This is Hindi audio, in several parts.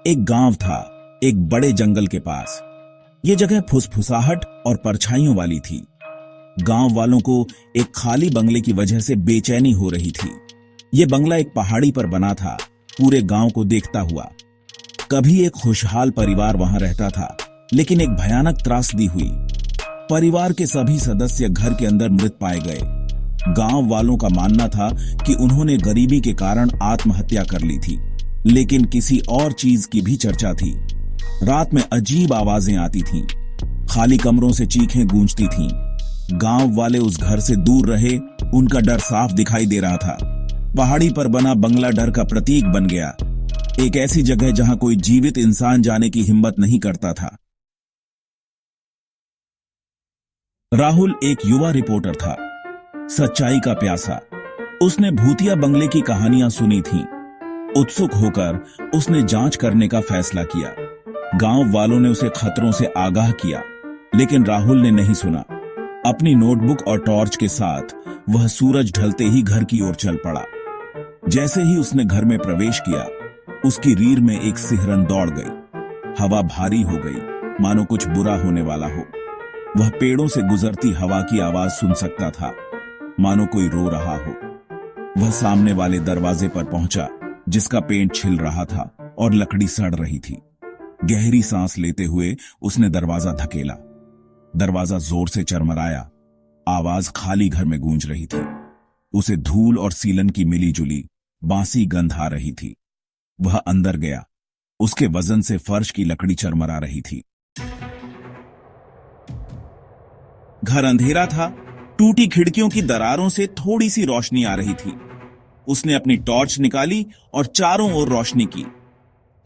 एक गांव था, एक बड़े जंगल के पास। ये जगह फुसफुसाहट और परछाइयों वाली थी। गांव वालों को एक खाली बंगले की वजह से बेचैनी हो रही थी। ये बंगला एक पहाड़ी पर बना था, पूरे गांव को देखता हुआ। कभी एक खुशहाल परिवार वहां रहता था, लेकिन एक भयानक त्रासदी हुई। परिवार के सभी सदस्य घर के अंदर मृत पाए गए। गांव वालों का मानना था कि उन्होंने गरीबी के कारण आत्महत्या कर ली थी, लेकिन किसी और चीज की भी चर्चा थी। रात में अजीब आवाजें आती थीं, खाली कमरों से चीखें गूंजती थीं। गांव वाले उस घर से दूर रहे, उनका डर साफ दिखाई दे रहा था। पहाड़ी पर बना बंगला डर का प्रतीक बन गया, एक ऐसी जगह जहां कोई जीवित इंसान जाने की हिम्मत नहीं करता था। राहुल एक युवा रिपोर्टर था, सच्चाई का प्यासा। उसने भूतिया बंगले की कहानियां सुनी थीं। उत्सुक होकर उसने जांच करने का फैसला किया। गांव वालों ने उसे खतरों से आगाह किया, लेकिन राहुल ने नहीं सुना। अपनी नोटबुक और टॉर्च के साथ वह सूरज ढलते ही घर की ओर चल पड़ा। जैसे ही उसने घर में प्रवेश किया, उसकी रीढ़ में एक सिहरन दौड़ गई। हवा भारी हो गई, मानो कुछ बुरा होने वाला हो। वह पेड़ों से गुजरती हवा की आवाज सुन सकता था, मानो कोई रो रहा हो। वह सामने वाले दरवाजे पर पहुंचा, जिसका पेंट छिल रहा था और लकड़ी सड़ रही थी। गहरी सांस लेते हुए उसने दरवाजा धकेला। दरवाजा जोर से चरमराया। आवाज खाली घर में गूंज रही थी। उसे धूल और सीलन की मिली जुली बांसी गंध आ रही थी। वह अंदर गया। उसके वजन से फर्श की लकड़ी चरमरा रही थी। घर अंधेरा था, टूटी खिड़कियों की दरारों से थोड़ी सी रोशनी आ रही थी। उसने अपनी टॉर्च निकाली और चारों ओर रोशनी की।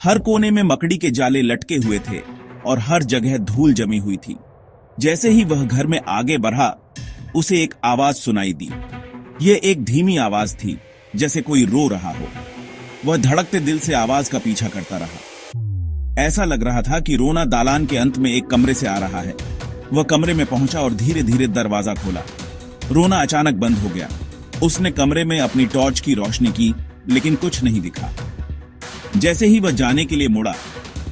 हर कोने में मकड़ी के जाले लटके हुए थे और हर जगह धूल जमी हुई थी। जैसे ही वह घर में आगे बढ़ा, उसे एक आवाज सुनाई दी। यह एक धीमी आवाज थी, जैसे कोई रो रहा हो। वह धड़कते दिल से आवाज का पीछा करता रहा। ऐसा लग रहा था कि रोना दालान के अंत में एक कमरे से आ रहा है। वह कमरे में पहुंचा और धीरे धीरे दरवाजा खोला। रोना अचानक बंद हो गया। उसने कमरे में अपनी टॉर्च की रोशनी की, लेकिन कुछ नहीं दिखा। जैसे ही वह जाने के लिए मुड़ा,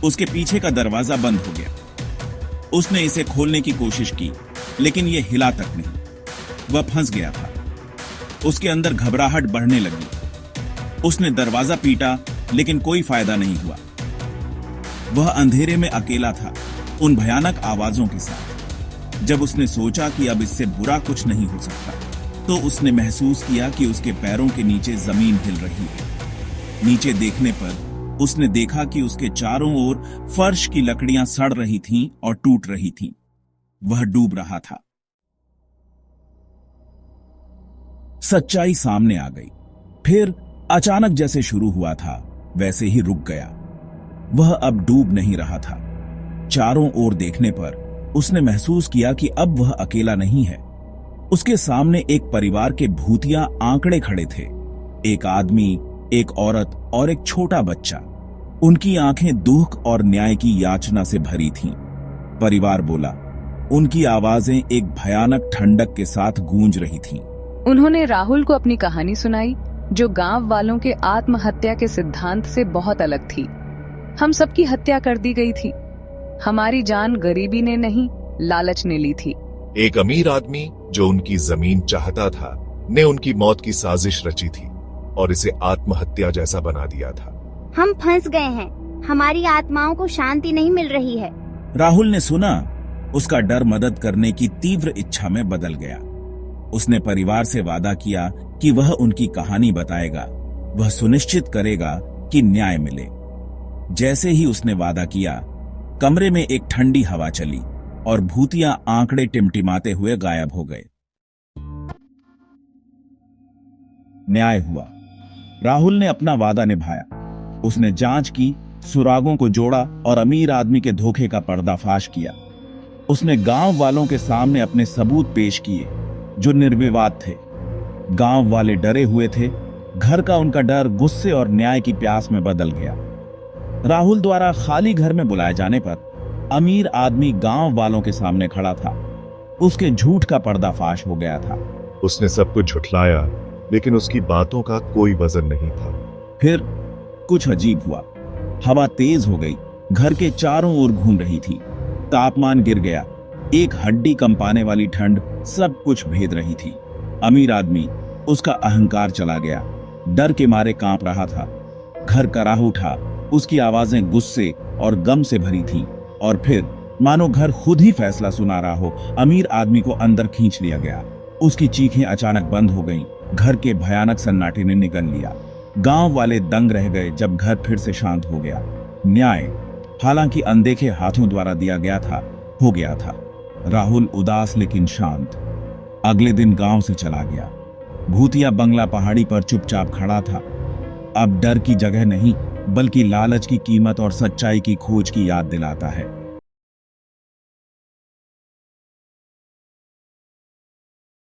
उसके पीछे का दरवाजा बंद हो गया। उसने इसे खोलने की कोशिश की, लेकिन यह हिला तक नहीं। वह फंस गया था। उसके अंदर घबराहट बढ़ने लगी। उसने दरवाजा पीटा, लेकिन कोई फायदा नहीं हुआ। वह अंधेरे में अकेला था, उन भयानक आवाजों के साथ। जब उसने सोचा कि अब इससे बुरा कुछ नहीं हो सकता, तो उसने महसूस किया कि उसके पैरों के नीचे जमीन हिल रही है। नीचे देखने पर उसने देखा कि उसके चारों ओर फर्श की लकड़ियां सड़ रही थीं और टूट रही थीं। वह डूब रहा था। सच्चाई सामने आ गई। फिर अचानक जैसे शुरू हुआ था, वैसे ही रुक गया। वह अब डूब नहीं रहा था। चारों ओर देखने पर उसने महसूस किया कि अब वह अकेला नहीं है। उसके सामने एक परिवार के भूतिया आंकड़े खड़े थे। एक आदमी, एक औरत और एक छोटा बच्चा। उनकी आंखें दुख और न्याय की याचना से भरी थीं। परिवार बोला। उनकी आवाजें एक भयानक ठंडक के साथ गूंज रही थीं। उन्होंने राहुल को अपनी कहानी सुनाई, जो गांव वालों के आत्महत्या के सिद्धांत से बहुत अलग थी। हम सबकी हत्या कर दी गई थी। हमारी जान गरीबी ने नहीं, लालच ने ली थी। एक अमीर आदमी जो उनकी जमीन चाहता था, ने उनकी मौत की साजिश रची थी और इसे आत्महत्या जैसा बना दिया था। हम फंस गए हैं। हमारी आत्माओं को शांति नहीं मिल रही है। राहुल ने सुना। उसका डर मदद करने की तीव्र इच्छा में बदल गया। उसने परिवार से वादा किया कि वह उनकी कहानी बताएगा। वह सुनिश्चित करेगा कि न्याय मिले। जैसे ही उसने वादा किया, कमरे में एक ठंडी हवा चली और भूतिया आंकड़े टिमटिमाते हुए गायब हो गए। न्याय हुआ। राहुल ने अपना वादा निभाया। उसने जांच की, सुरागों को जोड़ा और अमीर आदमी के धोखे का पर्दाफाश किया। उसने गांव वालों के सामने अपने सबूत पेश किए, जो निर्विवाद थे। गांव वाले डरे हुए थे। घर का उनका डर गुस्से और न्याय की प्यास में बदल गया। राहुल द्वारा खाली घर में बुलाए जाने पर अमीर आदमी गांव वालों के सामने खड़ा था। उसके झूठ का पर्दाफाश हो गया था। उसने सब कुछ झुठलाया, लेकिन उसकी बातों का कोई वजन नहीं था। फिर कुछ अजीब हुआ। हवा तेज हो गई, घर के चारों ओर घूम रही थी। तापमान गिर गया, एक हड्डी कंपाने वाली ठंड सब कुछ भेद रही थी। अमीर आदमी, उसका अहंकार चला गया, डर के मारे कांप रहा था। घर कराह उठा, उसकी आवाजें गुस्से और गम से भरी थीं। और फिर मानो घर खुद ही फैसला सुना रहा हो, अमीर आदमी को अंदर खींच लिया गया। उसकी चीखें अचानक बंद हो गईं। घर के भयानक सन्नाटे ने निगल लिया। गांव वाले दंग रह गए जब घर फिर से शांत हो गया। न्याय, हालांकि अनदेखे हाथों द्वारा दिया गया था, हो गया था। राहुल उदास लेकिन शांत अगले दिन गांव से चला गया। भूतिया बंगला पहाड़ी पर चुपचाप खड़ा था। अब डर की जगह नहीं, बल्कि लालच की कीमत और सच्चाई की खोज की याद दिलाता है।